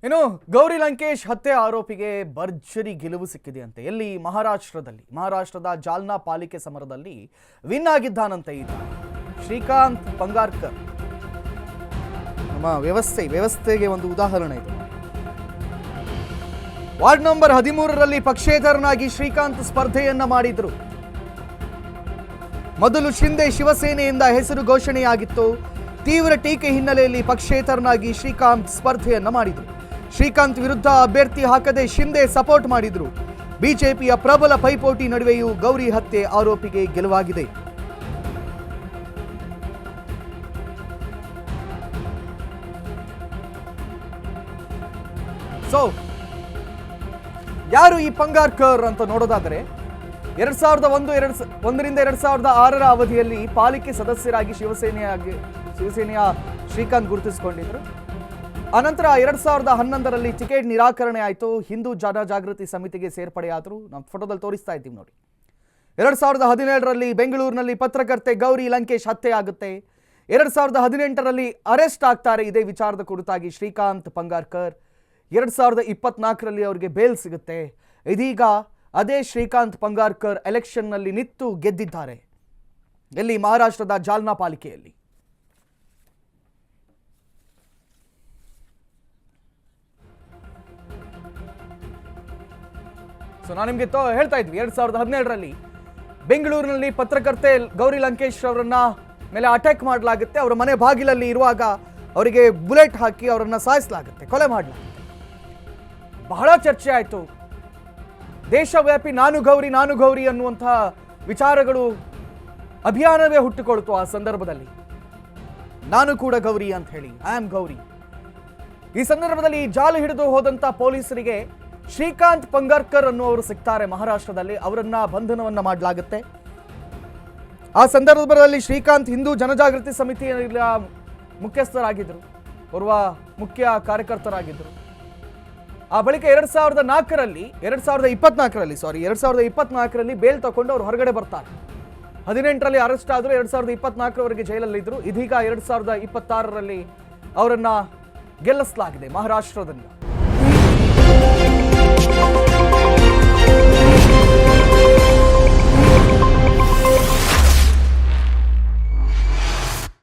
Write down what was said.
ಇನ್ನು ಗೌರಿ ಲಂಕೇಶ್ ಹತ್ಯೆ ಆರೋಪಿಗೆ ಭರ್ಜರಿ ಗೆಲುವು ಸಿಕ್ಕಿದೆಯಂತೆ. ಎಲ್ಲಿ? ಮಹಾರಾಷ್ಟ್ರದ ಜಾಲ್ನಾ ಪಾಲಿಕೆ ಸಮರದಲ್ಲಿ ವಿನ್ ಆಗಿದ್ದಾನಂತೆ ಈತ ಶ್ರೀಕಾಂತ್ ಪಂಗಾರ್ಕರ್. ನಮ್ಮ ವ್ಯವಸ್ಥೆಗೆ ಒಂದು ಉದಾಹರಣೆ ಇದು. ವಾರ್ಡ್ ನಂಬರ್ 13ರಲ್ಲಿ ಪಕ್ಷೇತರನಾಗಿ ಶ್ರೀಕಾಂತ್ ಸ್ಪರ್ಧೆಯನ್ನ ಮಾಡಿದ್ರು. ಮೊದಲು ಶಿಂದೆ ಶಿವಸೇನೆಯಿಂದ ಹೆಸರು ಘೋಷಣೆಯಾಗಿತ್ತು. ತೀವ್ರ ಟೀಕೆ ಹಿನ್ನೆಲೆಯಲ್ಲಿ ಪಕ್ಷೇತರನಾಗಿ ಶ್ರೀಕಾಂತ್ ಸ್ಪರ್ಧೆಯನ್ನ ಮಾಡಿದ್ರು. ಶ್ರೀಕಾಂತ್ ವಿರುದ್ಧ ಅಭ್ಯರ್ಥಿ ಹಾಕದೆ ಶಿಂದೆ ಸಪೋರ್ಟ್ ಮಾಡಿದ್ರು. ಬಿಜೆಪಿಯ ಪ್ರಬಲ ಪೈಪೋಟಿ ನಡುವೆಯೂ ಗೌರಿ ಹತ್ಯೆ ಆರೋಪಿಗೆ ಗೆಲುವಾಗಿದೆ. ಸೊ ಯಾರು ಈ ಪಂಗಾರ್ಕರ್ ಅಂತ ನೋಡೋದಾದರೆ 2001ರಿಂದ 2006ರ ಅವಧಿಯಲ್ಲಿ ಪಾಲಿಕೆ ಸದಸ್ಯರಾಗಿ ಶಿವಸೇನೆಯ ಶ್ರೀಕಾಂತ್ ಗುರುತಿಸಿಕೊಂಡಿದ್ರು. ಅನಂತರ 2011ರಲ್ಲಿ ಟಿಕೆಟ್ ನಿರಾಕರಣೆ ಆಯಿತು. ಹಿಂದೂ ಜನಜಾಗೃತಿ ಸಮಿತಿಗೆ ಸೇರ್ಪಡೆಯಾದರು. ನಾವು ಫೋಟೋದಲ್ಲಿ ತೋರಿಸ್ತಾ ಇದ್ದೀವಿ ನೋಡಿ. 2017ರಲ್ಲಿ ಬೆಂಗಳೂರಿನಲ್ಲಿ ಪತ್ರಕರ್ತೆ ಗೌರಿ ಲಂಕೇಶ್ ಹತ್ಯೆ ಆಗುತ್ತೆ. 2018ರಲ್ಲಿ ಅರೆಸ್ಟ್ ಆಗ್ತಾರೆ ಇದೇ ವಿಚಾರದ ಕುರಿತಾಗಿ ಶ್ರೀಕಾಂತ್ ಪಂಗಾರ್ಕರ್. 2024ರಲ್ಲಿ ಅವರಿಗೆ ಬೇಲ್ ಸಿಗುತ್ತೆ. ಇದೀಗ ಅದೇ ಶ್ರೀಕಾಂತ್ ಪಂಗಾರ್ಕರ್ ಎಲೆಕ್ಷನ್ನಲ್ಲಿ ನಿಂತು ಗೆದ್ದಿದ್ದಾರೆ. ಎಲ್ಲಿ? ಮಹಾರಾಷ್ಟ್ರದ ಜಾಲ್ನಾ ಪಾಲಿಕೆಯಲ್ಲಿ. ಸೊ ನಾನು ನಿಮಗೆ ಹೇಳ್ತಾ ಇದ್ವಿ, 2017ರಲ್ಲಿ ಬೆಂಗಳೂರಿನಲ್ಲಿ ಪತ್ರಕರ್ತೆ ಗೌರಿ ಲಂಕೇಶ್ ಅವರನ್ನ ಮೇಲೆ ಅಟ್ಯಾಕ್ ಮಾಡಲಾಗುತ್ತೆ. ಅವರ ಮನೆ ಬಾಗಿಲಲ್ಲಿ ಇರುವಾಗ ಅವರಿಗೆ ಬುಲೆಟ್ ಹಾಕಿ ಅವರನ್ನ ಸಾಯಿಸಲಾಗುತ್ತೆ, ಕೊಲೆ ಮಾಡಲಾಗುತ್ತೆ. ಬಹಳ ಚರ್ಚೆ ಆಯಿತು. ದೇಶವ್ಯಾಪಿ ನಾನು ಗೌರಿ ಅನ್ನುವಂತಹ ವಿಚಾರಗಳು ಅಭಿಯಾನವೇ ಹುಟ್ಟುಕೊಳ್ತು. ಆ ಸಂದರ್ಭದಲ್ಲಿ ನಾನು ಕೂಡ ಗೌರಿ ಅಂತ ಹೇಳಿ, ಐ ಆಮ್ ಗೌರಿ. ಈ ಸಂದರ್ಭದಲ್ಲಿ ಜಾಲು ಹಿಡಿದು ಹೋದಂತ ಪೊಲೀಸರಿಗೆ ಶ್ರೀಕಾಂತ್ ಪಂಗಾರ್ಕರ್ ಅನ್ನುವರು ಸಿಗ್ತಾರೆ ಮಹಾರಾಷ್ಟ್ರದಲ್ಲಿ. ಅವರನ್ನ ಬಂಧನವನ್ನ ಮಾಡಲಾಗುತ್ತೆ. ಆ ಸಂದರ್ಭದಲ್ಲಿ ಶ್ರೀಕಾಂತ್ ಹಿಂದೂ ಜನಜಾಗೃತಿ ಸಮಿತಿಯ ಮುಖ್ಯಸ್ಥರಾಗಿದ್ದರು, ಓರ್ವ ಮುಖ್ಯ ಕಾರ್ಯಕರ್ತರಾಗಿದ್ದರು. ಆ ಬಳಿಕ 2024ರಲ್ಲಿ ಬೇಲ್ ತಗೊಂಡು ಅವರು ಹೊರಗಡೆ ಬರ್ತಾರೆ. 18ರಲ್ಲಿ ಅರೆಸ್ಟ್ ಆದರು. 2024ರವರೆಗೆ ಜೈಲಲ್ಲಿದ್ದರು. ಇದೀಗ 2026ರಲ್ಲಿ ಅವರನ್ನ ಗೆಲ್ಲಿಸಲಾಗಿದೆ ಮಹಾರಾಷ್ಟ್ರದಿಂದ.